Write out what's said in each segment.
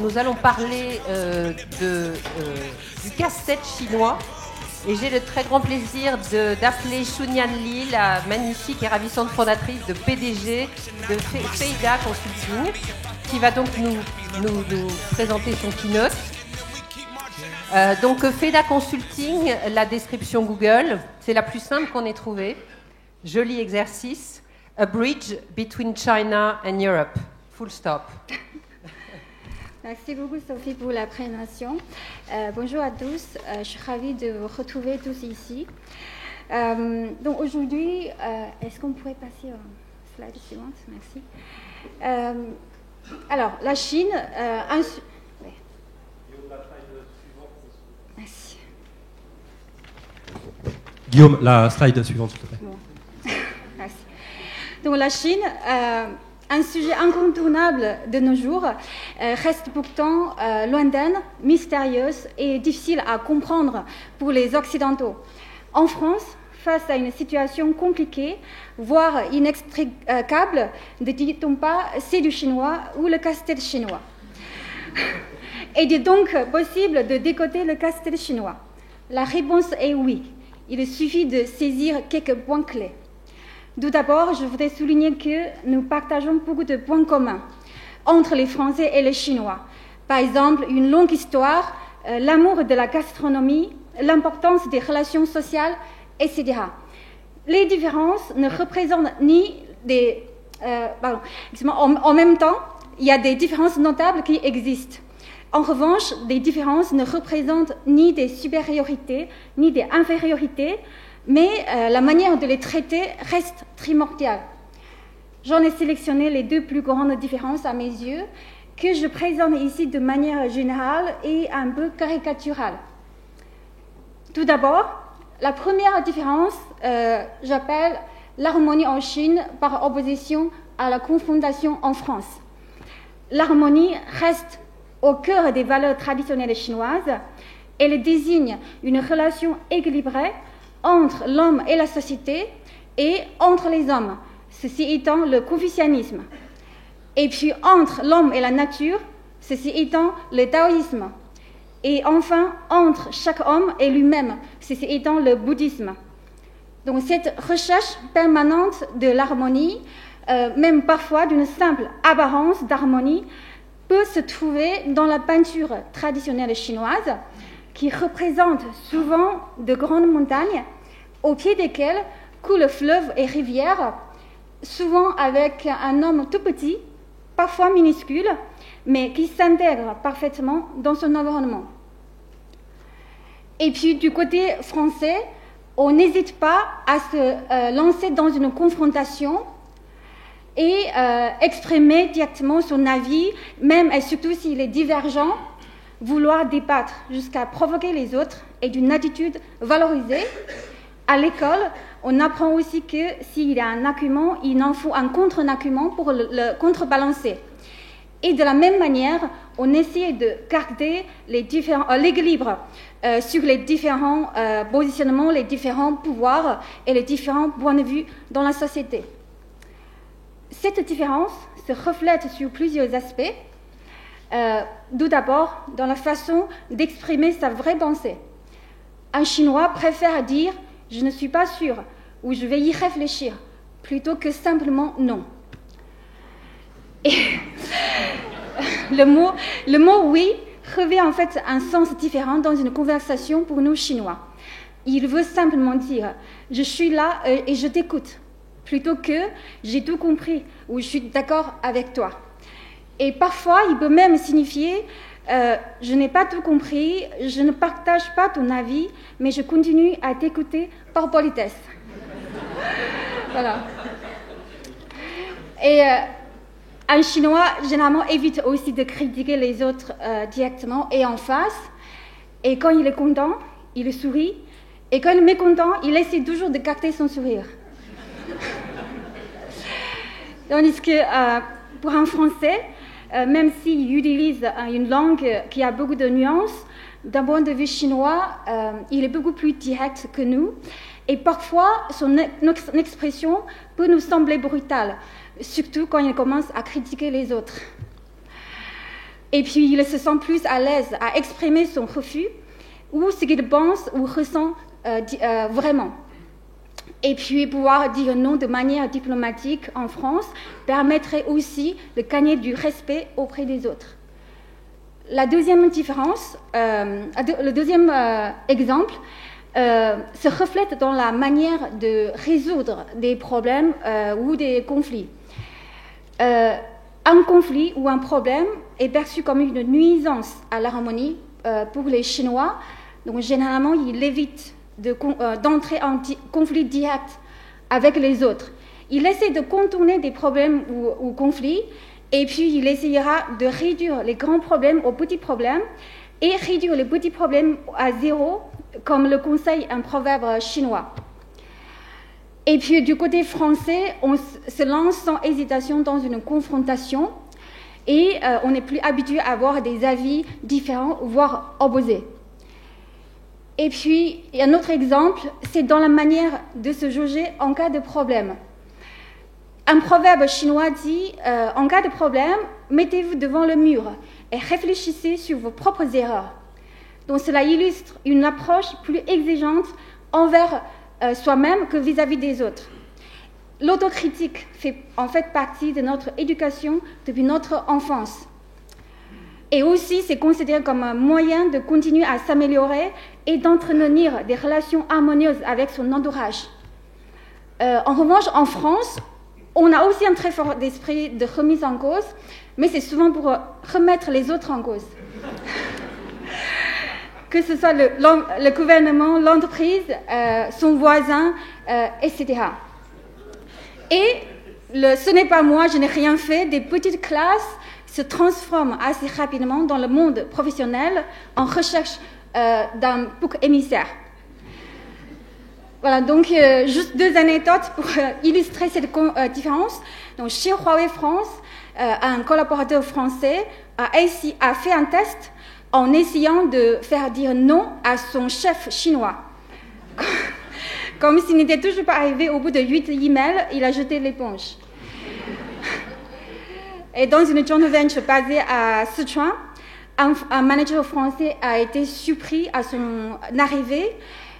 Nous allons parler du casse-tête chinois. Et j'ai le très grand plaisir d'appeler Shunyan Li, la magnifique et ravissante fondatrice de PDG de Feida Consulting, qui va donc nous présenter son keynote. Donc Feida Consulting, la description Google, c'est la plus simple qu'on ait trouvée. Joli exercice. A bridge between China and Europe. Full stop. Merci beaucoup Sophie pour la présentation. Bonjour à tous, je suis ravie de vous retrouver tous ici. Donc aujourd'hui, est-ce qu'on pourrait passer à la slide suivante? Merci. Alors, la Chine... Ouais. Merci. Guillaume, la slide suivante, s'il te plaît. Bon. Merci. Donc la Chine... un sujet incontournable de nos jours reste pourtant lointaine, mystérieuse et difficile à comprendre pour les Occidentaux. En France, face à une situation compliquée, voire inextricable, ne dit-on pas c'est du chinois ou le casse-tête chinois? Est-il donc possible de décoder le casse-tête chinois? La réponse est oui. Il suffit de saisir quelques points clés. Tout d'abord, je voudrais souligner que nous partageons beaucoup de points communs entre les Français et les Chinois. Par exemple, une longue histoire, l'amour de la gastronomie, l'importance des relations sociales, etc. Les différences ne représentent ni des... en même temps, il y a des différences notables qui existent. En revanche, les différences ne représentent ni des supériorités, ni des infériorités, mais la manière de les traiter reste primordiale. J'en ai sélectionné les deux plus grandes différences à mes yeux, que je présente ici de manière générale et un peu caricaturale. Tout d'abord, la première différence, j'appelle l'harmonie en Chine par opposition à la confrontation en France. L'harmonie reste au cœur des valeurs traditionnelles chinoises. Elle désigne une relation équilibrée entre l'homme et la société et entre les hommes, ceci étant le confucianisme. Et puis entre l'homme et la nature, ceci étant le taoïsme. Et enfin, entre chaque homme et lui-même, ceci étant le bouddhisme. Donc cette recherche permanente de l'harmonie, même parfois d'une simple apparence d'harmonie, peut se trouver dans la peinture traditionnelle chinoise, qui représente souvent de grandes montagnes au pied desquelles coulent fleuves et rivières, souvent avec un homme tout petit, parfois minuscule, mais qui s'intègre parfaitement dans son environnement. Et puis du côté français, on n'hésite pas à se lancer dans une confrontation et exprimer directement son avis, même et surtout s'il est divergent, vouloir débattre jusqu'à provoquer les autres est d'une attitude valorisée. À l'école, on apprend aussi que s'il y a un argument, il en faut un contre-argument pour le contrebalancer. Et de la même manière, on essaie de garder l'équilibre sur les différents positionnements, les différents pouvoirs et les différents points de vue dans la société. Cette différence se reflète sur plusieurs aspects. Tout d'abord, dans la façon d'exprimer sa vraie pensée. Un Chinois préfère dire « je ne suis pas sûr » ou « je vais y réfléchir » plutôt que simplement « non ». Et le mot « oui » revêt en fait un sens différent dans une conversation pour nous Chinois. Il veut simplement dire « je suis là et je t'écoute » plutôt que « j'ai tout compris » ou « je suis d'accord avec toi ». Et parfois, il peut même signifier je n'ai pas tout compris, je ne partage pas ton avis, mais je continue à t'écouter par politesse. Voilà. Et un Chinois, généralement, évite aussi de critiquer les autres directement et en face. Et quand il est content, il sourit. Et quand il est mécontent, il essaie toujours de garder son sourire. Tandis que pour un Français, même s'il utilise une langue qui a beaucoup de nuances, d'un point de vue chinois, il est beaucoup plus direct que nous. Et parfois, son expression peut nous sembler brutale, surtout quand il commence à critiquer les autres. Et puis, il se sent plus à l'aise à exprimer son refus ou ce qu'il pense ou ressent vraiment. Et puis, pouvoir dire non de manière diplomatique en France permettrait aussi de gagner du respect auprès des autres. La deuxième différence, le deuxième exemple, se reflète dans la manière de résoudre des problèmes ou des conflits. Un conflit ou un problème est perçu comme une nuisance à l'harmonie pour les Chinois. Donc, généralement, ils évitent d'entrer en conflit direct avec les autres. Il essaie de contourner des problèmes ou conflits, et puis il essayera de réduire les grands problèmes aux petits problèmes et réduire les petits problèmes à zéro, comme le conseille un proverbe chinois. Et puis du côté français, on se lance sans hésitation dans une confrontation et on n'est plus habitué à avoir des avis différents, voire opposés. Et puis, il y a un autre exemple, c'est dans la manière de se jauger en cas de problème. Un proverbe chinois dit « En cas de problème, mettez-vous devant le mur et réfléchissez sur vos propres erreurs ». Donc cela illustre une approche plus exigeante envers soi-même que vis-à-vis des autres. L'autocritique fait en fait partie de notre éducation depuis notre enfance. Et aussi, c'est considéré comme un moyen de continuer à s'améliorer et d'entretenir des relations harmonieuses avec son entourage. En revanche, en France, on a aussi un très fort esprit de remise en cause, mais c'est souvent pour remettre les autres en cause. Que ce soit le gouvernement, l'entreprise, son voisin, etc. Et ce n'est pas moi, je n'ai rien fait, des petites classes se transforment assez rapidement dans le monde professionnel en recherche d'un bouc émissaire. Voilà, donc juste deux anecdotes pour illustrer cette différence. Donc, chez Huawei France, un collaborateur français a fait un test en essayant de faire dire non à son chef chinois. Comme s'il n'était toujours pas arrivé au bout de 8 emails, il a jeté l'éponge. Et dans une joint venture basée à Sichuan, un manager français a été surpris à son arrivée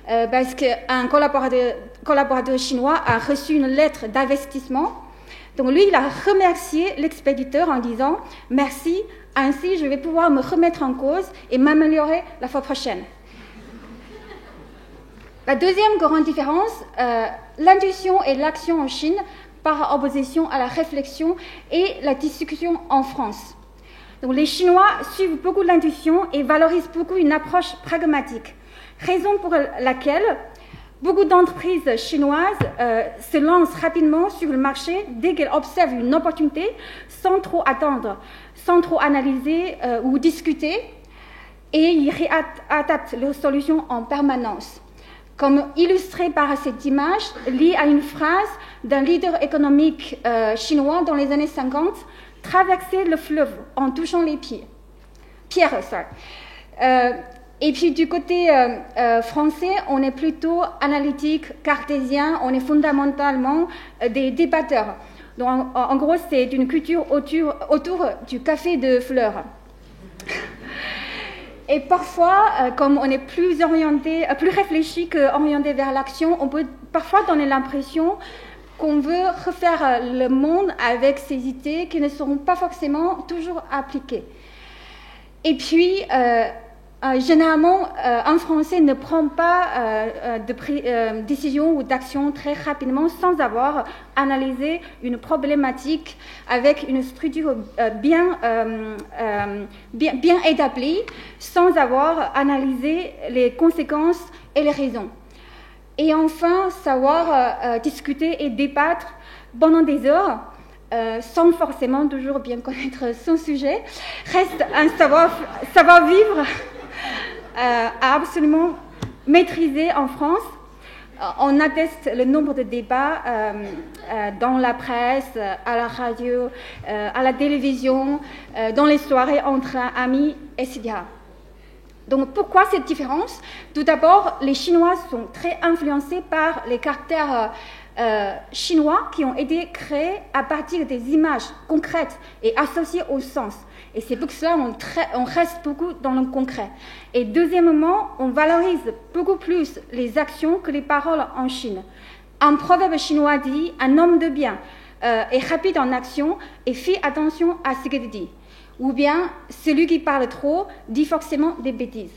parce qu'un collaborateur chinois a reçu une lettre d'investissement. Donc lui, il a remercié l'expéditeur en disant « Merci, ainsi je vais pouvoir me remettre en cause et m'améliorer la fois prochaine ». La deuxième grande différence, l'intuition et l'action en Chine par opposition à la réflexion et la discussion en France. Donc, les Chinois suivent beaucoup l'intuition et valorisent beaucoup une approche pragmatique, raison pour laquelle beaucoup d'entreprises chinoises se lancent rapidement sur le marché dès qu'elles observent une opportunité sans trop attendre, sans trop analyser ou discuter, et ils réadaptent leurs solutions en permanence. Comme illustré par cette image liée à une phrase d'un leader économique chinois dans les années 50, « Traverser le fleuve en touchant les pierres. » Et puis du côté français, on est plutôt analytique, cartésien, on est fondamentalement des débatteurs. Donc en gros, c'est une culture autour du café de fleurs. Et parfois, comme on est plus réfléchi qu'orienté vers l'action, on peut parfois donner l'impression qu'on veut refaire le monde avec ces idées qui ne seront pas forcément toujours appliquées. Et puis, généralement, un Français ne prend pas de décision ou d'action très rapidement sans avoir analysé une problématique avec une structure bien établie, sans avoir analysé les conséquences et les raisons. Et enfin, savoir discuter et débattre pendant des heures, sans forcément toujours bien connaître son sujet, reste un savoir-vivre absolument maîtrisé en France. On atteste le nombre de débats dans la presse, à la radio, à la télévision, dans les soirées entre amis, etc. Donc pourquoi cette différence? Tout d'abord, les Chinois sont très influencés par les caractères chinois qui ont été créés à partir des images concrètes et associées au sens. Et c'est pour cela on reste beaucoup dans le concret. Et deuxièmement, on valorise beaucoup plus les actions que les paroles en Chine. Un proverbe chinois dit « Un homme de bien est rapide en action et fait attention à ce qu'il dit. » Ou bien « Celui qui parle trop dit forcément des bêtises. »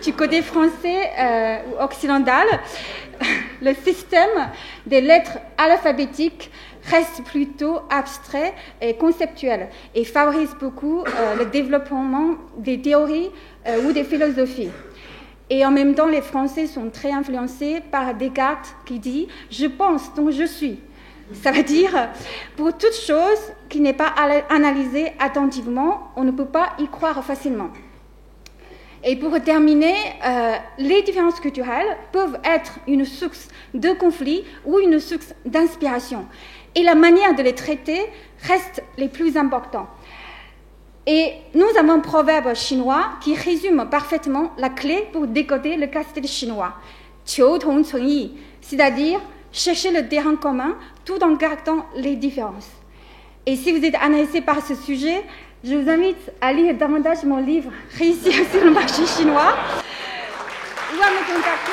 Du côté français ou occidental, le système des lettres alphabétiques reste plutôt abstrait et conceptuel et favorise beaucoup le développement des théories ou des philosophies. Et en même temps, les Français sont très influencés par Descartes qui dit « Je pense, donc je suis ». Ça veut dire, pour toute chose qui n'est pas analysée attentivement, on ne peut pas y croire facilement. Et pour terminer, les différences culturelles peuvent être une source de conflit ou une source d'inspiration. Et la manière de les traiter reste les plus importants. Et nous avons un proverbe chinois qui résume parfaitement la clé pour décoder le casse-tête chinois. « Qiu tong cun yi », c'est-à-dire chercher le terrain commun tout en gardant les différences. Et si vous êtes intéressé par ce sujet, je vous invite à lire davantage mon livre « Réussir sur le marché chinois » ou à me contacter